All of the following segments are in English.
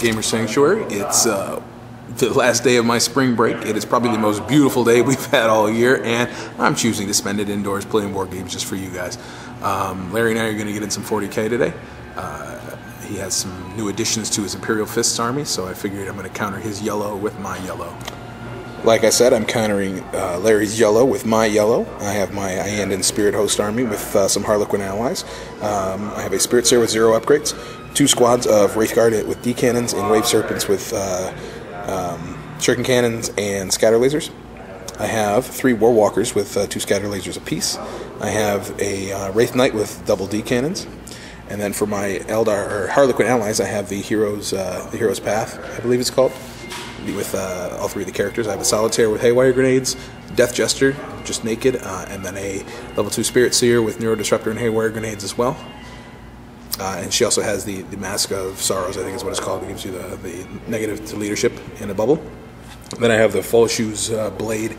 Gamer Sanctuary. It's the last day of my spring break. It is probably the most beautiful day we've had all year, and I'm choosing to spend it indoors playing board games just for you guys. Larry and I are going to get in some 40K today. He has some new additions to his Imperial Fists army, so I figured I'm going to counter his yellow with my yellow. Like I said, I'm countering Larry's yellow with my yellow. I have my Iandan Spirit Host army with some Harlequin allies. I have a Spirit Seer with 0 upgrades, 2 squads of Wraith Guard with D cannons and Wave Serpents with Shuriken cannons and scatter lasers. I have 3 War Walkers with 2 scatter lasers apiece. I have a Wraith Knight with double D cannons. And then for my Eldar or Harlequin allies, I have the Hero's Path, I believe it's called, with all 3 of the characters. I have a Solitaire with Haywire grenades, Death Jester, just naked, and then a level 2 Spirit Seer with Neuro Disruptor and Haywire grenades as well. And she also has the Mask of Sorrows, I think is what it's called. It gives you the negative to leadership in a bubble. Then I have the Full Shoes Blade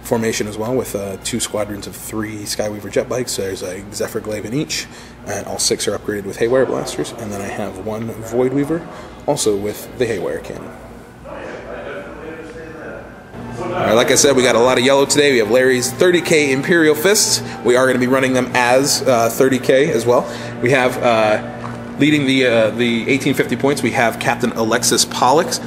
formation as well, with 2 squadrons of 3 Skyweaver jet bikes. There's a Zephyr Glaive in each, and all 6 are upgraded with Haywire blasters. And then I have 1 Void Weaver, also with the Haywire cannon. Alright, like I said, we got a lot of yellow today. We have Larry's 30K Imperial Fists. We are going to be running them as 30K as well. We have, leading the 1850 points, we have Captain Alexis Pollux.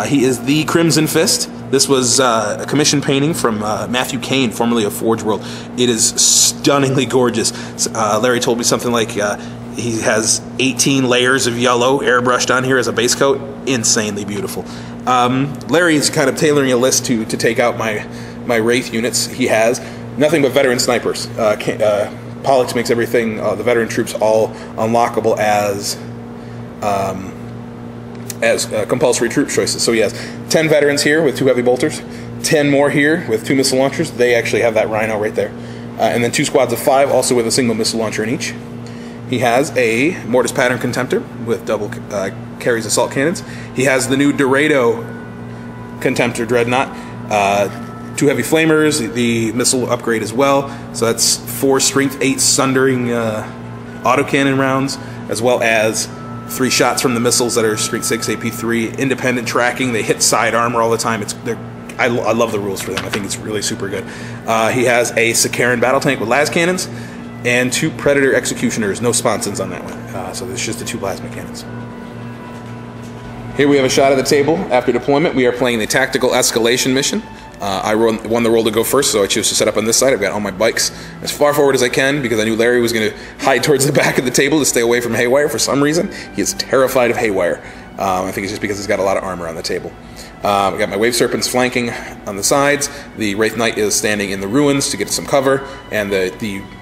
He is the Crimson Fist. This was a commission painting from Matthew Kane, formerly of Forge World. It is stunningly gorgeous. Larry told me something like he has 18 layers of yellow airbrushed on here as a base coat. Insanely beautiful. Larry's kind of tailoring a list to take out my Wraith units. He has nothing but veteran snipers. Pollux makes everything, the veteran troops, all unlockable as compulsory troop choices. So he has 10 veterans here with 2 heavy bolters, 10 more here with 2 missile launchers. They actually have that Rhino right there. And then 2 squads of 5, also with a single missile launcher in each. He has a Mortis Pattern Contemptor with double carries assault cannons. He has the new Dorado Contemptor Dreadnought, 2 heavy flamers, the missile upgrade as well. So that's 4 strength 8 sundering autocannon rounds, as well as 3 shots from the missiles that are strength 6 AP3, independent tracking. They hit side armor all the time. I love the rules for them. I think it's really super good. He has a Sakaran battle tank with las cannons and 2 Predator Executioners. No sponsons on that one. So there's just the 2 plasma cannons. Here we have a shot of the table. After deployment, we are playing the Tactical Escalation mission. I won the role to go first, so I chose to set up on this side. I've got all my bikes as far forward as I can because I knew Larry was going to hide towards the back of the table to stay away from Haywire. For some reason, he is terrified of Haywire. I think it's just because he's got a lot of armor on the table. I've got my Wave Serpents flanking on the sides. The Wraith Knight is standing in the ruins to get some cover, and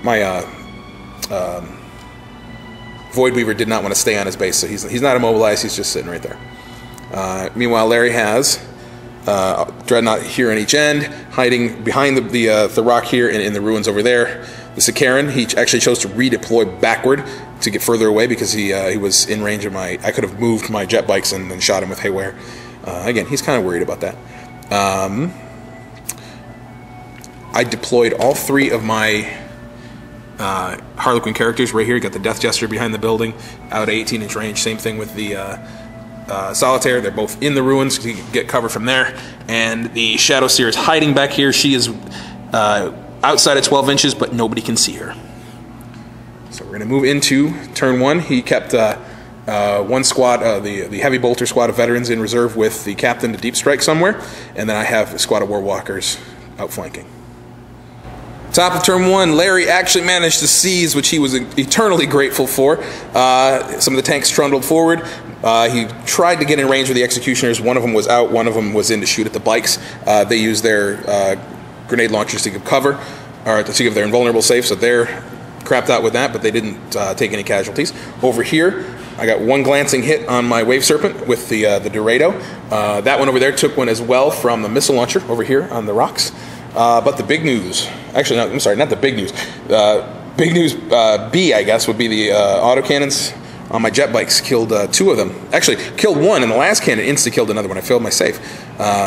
my Void Weaver did not want to stay on his base, so he's not immobilized. He's just sitting right there. Meanwhile, Larry has Dreadnought here on each end, hiding behind the rock here and in the ruins over there. The Sakaran, he actually chose to redeploy backward to get further away because he was in range of my... I could have moved my jet bikes and then shot him with Haywire. Again, he's kind of worried about that. I deployed all 3 of my Harlequin characters right here. You got the Death Jester behind the building, out at 18-inch range. Same thing with the Solitaire. They're both in the ruins, so you can get cover from there. And the Shadow Seer is hiding back here. She is outside of 12 inches, but nobody can see her. So we're going to move into turn 1. He kept 1 squad, the Heavy Bolter squad of veterans in reserve with the Captain to Deep Strike somewhere. And then I have a squad of War Walkers outflanking. Top of turn 1, Larry actually managed to seize, which he was eternally grateful for. Some of the tanks trundled forward. He tried to get in range with the Executioners. One of them was out, one of them was in to shoot at the bikes. They used their grenade launchers to give cover, or to give their invulnerable safe, so they're crapped out with that, but they didn't take any casualties. Over here, I got 1 glancing hit on my Wave Serpent with the Dorado. That one over there took one as well from the missile launcher over here on the rocks. But the big news, actually, no, I'm sorry, not the big news. Big news B, I guess, would be the autocannons on my jet bikes. Killed 2 of them. Actually, killed 1, and the last cannon insta-killed another one. I failed my save.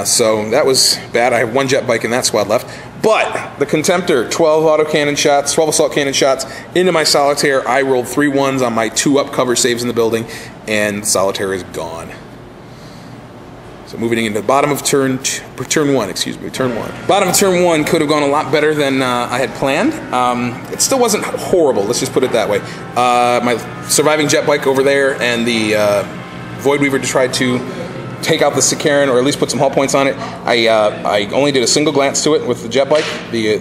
So that was bad. I have 1 jet bike in that squad left. But the Contemptor, 12 autocannon shots, 12 assault cannon shots into my Solitaire. I rolled 3 1s on my 2 up cover saves in the building, and Solitaire is gone. So moving into the bottom of turn one, excuse me, turn one. Bottom of turn one could have gone a lot better than I had planned. It still wasn't horrible, let's just put it that way. My surviving jet bike over there and the Void Weaver tried to take out the Sicaran, or at least put some hull points on it. I only did a single glance to it with the jet bike. The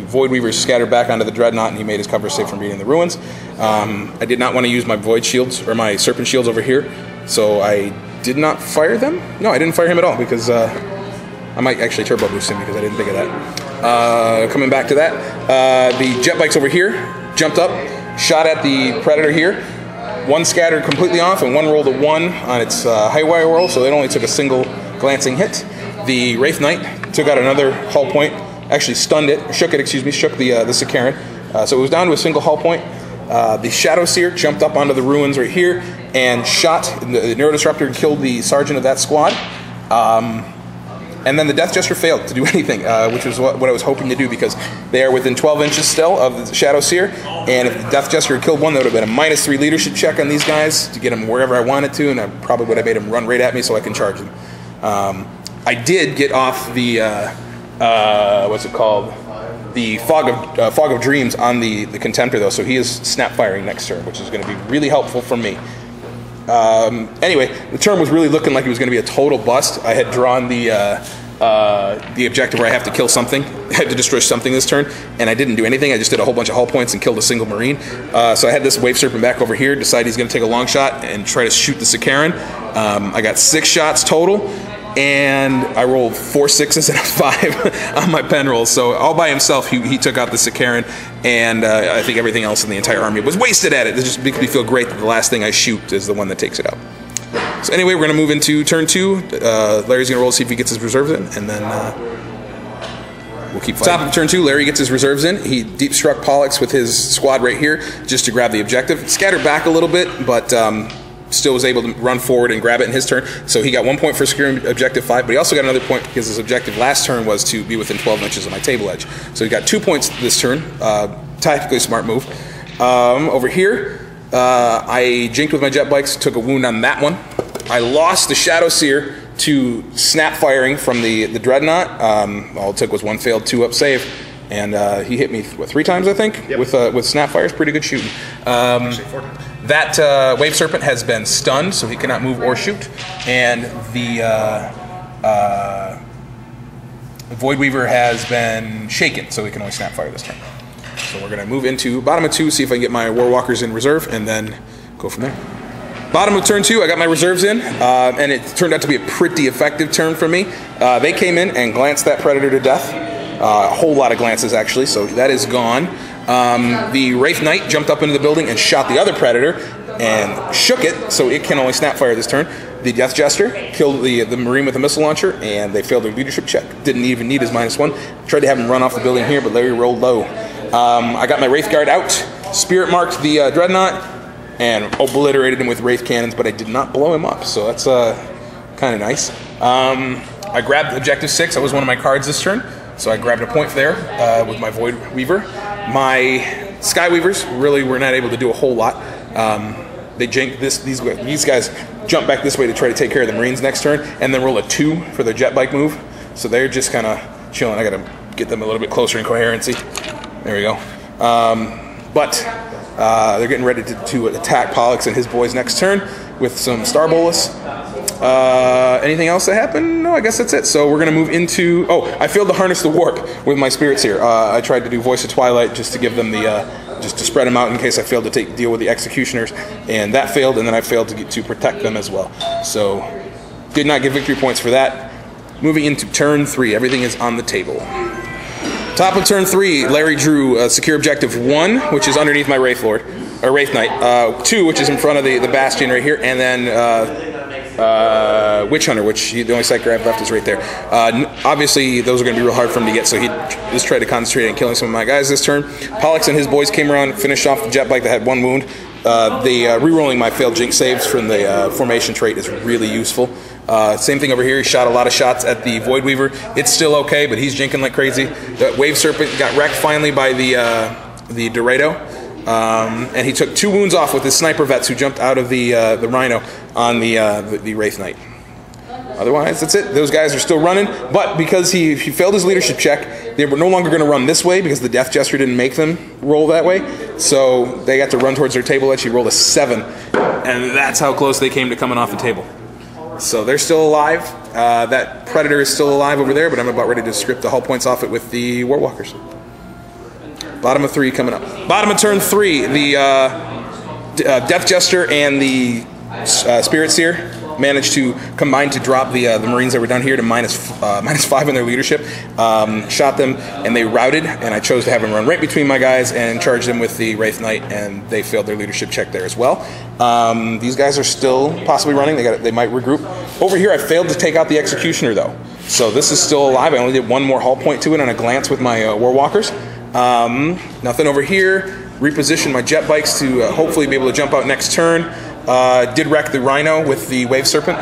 Void Weaver scattered back onto the Dreadnought, and he made his cover safe from being in the ruins. I did not want to use my Void Shields, or my Serpent Shields over here, so I did not fire them. No, I didn't fire him at all, because I might actually turbo boost him, because I didn't think of that. Coming back to that, the jet bikes over here jumped up, shot at the Predator here. One scattered completely off, and one rolled a 1 on its high wire roll, so it only took a single glancing hit. The Wraith Knight took out another hull point, actually stunned it, shook the Sicaran, so it was down to a single hull point. The Shadow Seer jumped up onto the ruins right here and shot the Neurodisruptor and killed the sergeant of that squad. And then the Death Jester failed to do anything, which was what I was hoping to do, because they are within 12 inches still of the Shadow Seer, and if the Death Jester had killed one, that would have been a -3 leadership check on these guys to get them wherever I wanted to, and I probably would have made them run right at me so I can charge them. I did get off the, what's it called? The Fog of Dreams on the Contemptor, though, so he is snap firing next turn, which is going to be really helpful for me. Anyway, the turn was really looking like it was going to be a total bust. I had drawn the objective where I have to kill something, I had to destroy something this turn, and I didn't do anything. I just did a whole bunch of hull points and killed a single Marine. So I had this Wave Serpent back over here, decide he's going to take a long shot and try to shoot the Sicaran. I got 6 shots total, and I rolled 4 6s and a 5 on my pen rolls. So all by himself, he took out the Sicaran, and I think everything else in the entire army was wasted at it. It just makes me feel great that the last thing I shoot is the one that takes it out. So anyway, we're going to move into turn 2. Larry's going to roll to see if he gets his reserves in, and then we'll keep fighting. Top of turn 2, Larry gets his reserves in. He deep struck Pollux with his squad right here just to grab the objective. Scattered back a little bit, but still was able to run forward and grab it in his turn. So he got 1 point for securing objective 5, but he also got another point because his objective last turn was to be within 12 inches of my table edge. So he got 2 points this turn. Tactically smart move. Over here, I jinked with my jet bikes, took a wound on that one. I lost the Shadow Seer to snap firing from the Dreadnought. All it took was 1 failed 2-up save, and he hit me, what, 3 times, I think? Yep. With snap fires. Pretty good shooting. Actually, 4 times. That Wave Serpent has been stunned, so he cannot move or shoot, and the Void Weaver has been shaken, so he can only snap fire this turn. So we're going to move into bottom of 2, see if I can get my Warwalkers in reserve, and then go from there. Bottom of turn 2, I got my reserves in, and it turned out to be a pretty effective turn for me. They came in and glanced that Predator to death. A whole lot of glances, actually, so that is gone. The Wraith Knight jumped up into the building and shot the other Predator and shook it, so it can only snap fire this turn. The Death Jester killed the Marine with a missile launcher, and they failed their leadership check. Didn't even need his -1. Tried to have him run off the building here, but Larry rolled low. I got my Wraith Guard out, Spirit Marked the Dreadnought, and obliterated him with Wraith Cannons, but I did not blow him up, so that's kind of nice. I grabbed Objective 6. That was one of my cards this turn, so I grabbed a point there with my Void Weaver. My Sky Weavers really were not able to do a whole lot. They janked these guys jump back this way to try to take care of the Marines next turn, and then roll a 2 for their jet bike move. So they're just kind of chilling. I got to get them a little bit closer in coherency. There we go. But they're getting ready to attack Pollux and his boys next turn with some Star Bolus. Anything else that happened? No, I guess that's it. So we're going to move into... Oh, I failed to harness the warp with my spirits here. I tried to do Voice of Twilight just to give them the... just to spread them out in case I failed to deal with the Executioners. And that failed, and then I failed to protect them as well. So, did not get victory points for that. Moving into turn 3. Everything is on the table. Top of turn 3, Larry drew Secure Objective 1, which is underneath my Wraith Lord. Or Wraith Knight. 2, which is in front of the Bastion right here. And then... Witch Hunter, which the only psych I have left is right there. Obviously, those are going to be real hard for him to get, so he just tried to concentrate on killing some of my guys this turn. Pollux and his boys came around, finished off the jet bike that had 1 wound. Re-rolling my failed Jinx saves from the formation trait is really useful. Same thing over here. He shot a lot of shots at the Void Weaver. It's still okay, but he's jinking like crazy. The Wave Serpent got wrecked finally by the Dorado. And he took 2 wounds off with his sniper vets who jumped out of the Rhino on the Wraith Knight. Otherwise, that's it. Those guys are still running, but because he failed his leadership check, they were no longer going to run this way because the Death Jester didn't make them roll that way. So they got to run towards their table edge. He rolled a 7, and that's how close they came to coming off the table. So they're still alive. That Predator is still alive over there, but I'm about ready to strip the hull points off it with the Warwalkers. Bottom of 3 coming up. Bottom of turn 3, the Death Jester and the Spirit Seer managed to combine to drop the Marines that were down here to minus 5 in their leadership. Shot them, and they routed, and I chose to have them run right between my guys and charge them with the Wraith Knight, and they failed their leadership check there as well. These guys are still possibly running. They might regroup. Over here, I failed to take out the Executioner, though. So this is still alive. I only did 1 more hull point to it on a glance with my Warwalkers. Nothing over here. Reposition my jet bikes to hopefully be able to jump out next turn. Did wreck the Rhino with the Wave Serpent.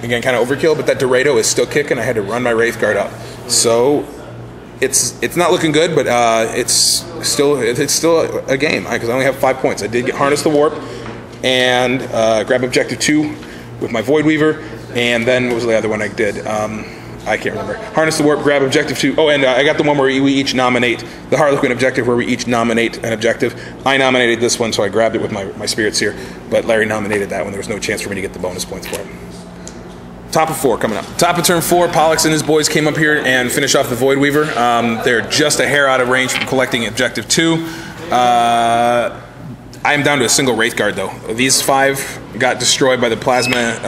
Again, kind of overkill, but that Dorado is still kicking. I had to run my Wraith Guard up. So it's not looking good, but it's still a game because I only have 5 points. I did harness the warp and grab objective 2 with my Void Weaver, and then what was the other one I did? I can't remember. Harness the warp, grab objective 2. Oh, and I got the one where we each nominate the Harlequin objective, where we each nominate an objective. I nominated this one, so I grabbed it with my Spirit Seer, but Larry nominated that one. There was no chance for me to get the bonus points for it. Top of 4 coming up. Top of turn 4, Pollux and his boys came up here and finished off the Void Weaver. They're just a hair out of range from collecting objective 2. I am down to a single Wraith Guard, though. These 5 got destroyed by the Plasma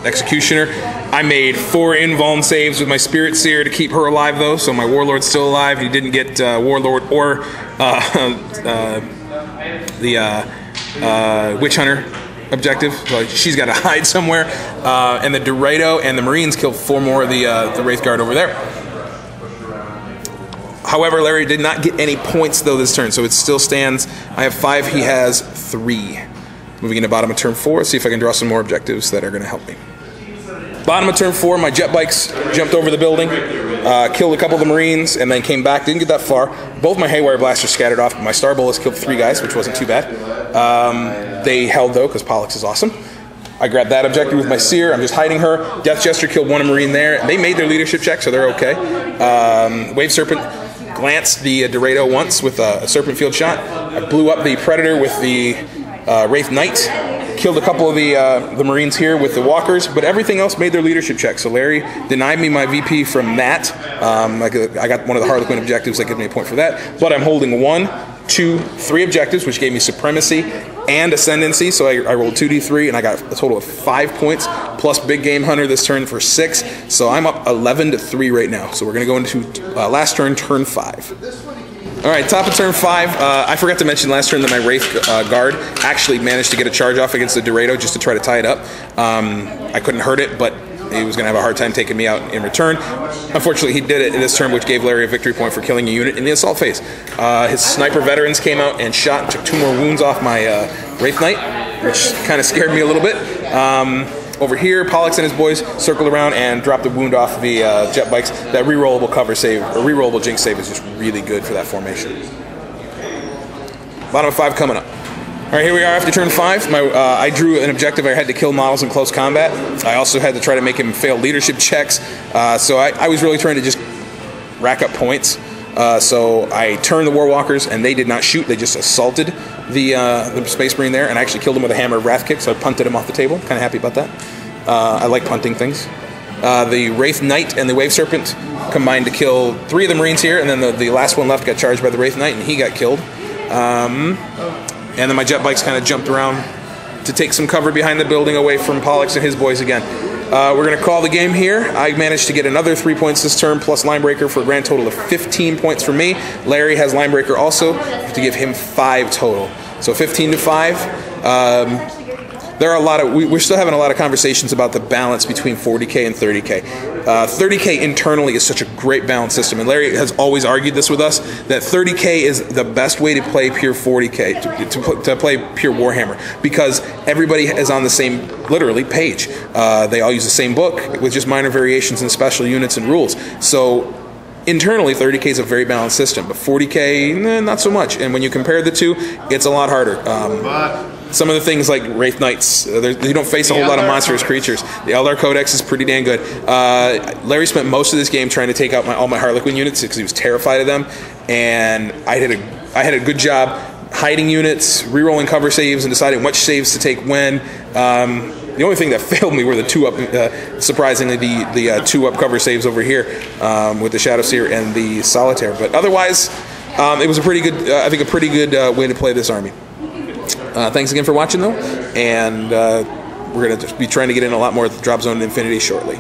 Executioner. I made 4 invuln saves with my Spirit Seer to keep her alive, though, so my Warlord's still alive. He didn't get Warlord or the Witch Hunter objective. So she's got to hide somewhere. And the Dorado and the Marines killed 4 more of the Wraith Guard over there. However, Larry did not get any points, though, this turn, so it still stands. I have 5, he has 3. Moving into bottom of turn 4, see if I can draw some more objectives that are going to help me. Bottom of turn 4, my jet bikes jumped over the building, killed a couple of the Marines, and then came back. Didn't get that far. Both my Haywire blasters scattered off, but my Star Bullets killed 3 guys, which wasn't too bad. They held, though, because Pollux is awesome. I grabbed that objective with my Seer. I'm just hiding her. Death Jester killed 1 Marine there. They made their leadership check, so they're okay. Wave Serpent glanced the Dorado once with a Serpent Field shot. I blew up the Predator with the Wraith Knight. Killed a couple of the Marines here with the Walkers, but everything else made their leadership check. So Larry denied me my VP from that. I got one of the Harlequin objectives that gave me a point for that. But I'm holding 1, 2, 3 objectives, which gave me Supremacy and Ascendancy. So I rolled 2d3, and I got a total of 5 points, plus Big Game Hunter this turn for 6. So I'm up 11-3 right now. So we're going to go into last turn, turn 5. All right, top of turn 5. I forgot to mention last turn that my Wraith Guard actually managed to get a charge off against the Dorado just to try to tie it up. I couldn't hurt it, but he was going to have a hard time taking me out in return. Unfortunately, he did it in this turn, which gave Larry a victory point for killing a unit in the assault phase. His sniper veterans came out and shot and took 2 more wounds off my Wraith Knight, which kind of scared me a little bit. Over here, Pollux and his boys circled around and dropped a wound off the jet bikes. That rerollable cover save, or rerollable jinx save, is just really good for that formation. Bottom of 5 coming up. All right, here we are after turn 5. I drew an objective. I had to kill models in close combat. I also had to try to make him fail leadership checks. So I was really trying to just rack up points. So I turned the Warwalkers, and they did not shoot. They just assaulted the Space Marine there, and I actually killed him with a Hammer of Wrath kick, so I punted him off the table. Kind of happy about that. I like punting things. The Wraith Knight and the Wave Serpent combined to kill 3 of the Marines here, and then the last one left got charged by the Wraith Knight, and he got killed. And then my jet bikes kind of jumped around to take some cover behind the building away from Pollux and his boys again. We're going to call the game here. I managed to get another 3 points this turn, plus Linebreaker, for a grand total of 15 points for me. Larry has Linebreaker also, to give him 5 total. So 15-5. There are a lot of, we're still having a lot of conversations about the balance between 40K and 30K. 30K internally is such a great balance system, and Larry has always argued this with us, that 30K is the best way to play pure 40K, to play pure Warhammer, because everybody is on the same, literally, page. They all use the same book, with just minor variations in special units and rules. So internally, 30K is a very balanced system, but 40K, not so much. And when you compare the two, it's a lot harder. some of the things like Wraith Knights, you don't face a whole lot of monstrous creatures. The Eldar codex is pretty dang good. Larry spent most of this game trying to take out all my Harlequin units because he was terrified of them, and I had a good job hiding units, re-rolling cover saves, and deciding which saves to take when. The only thing that failed me were the 2-up, surprisingly, the 2-up cover saves over here with the Shadow Seer and the Solitaire. But otherwise, it was a pretty good, I think, a pretty good way to play this army. Thanks again for watching, though, and we're going to be trying to get in a lot more Drop Zone and Infinity shortly.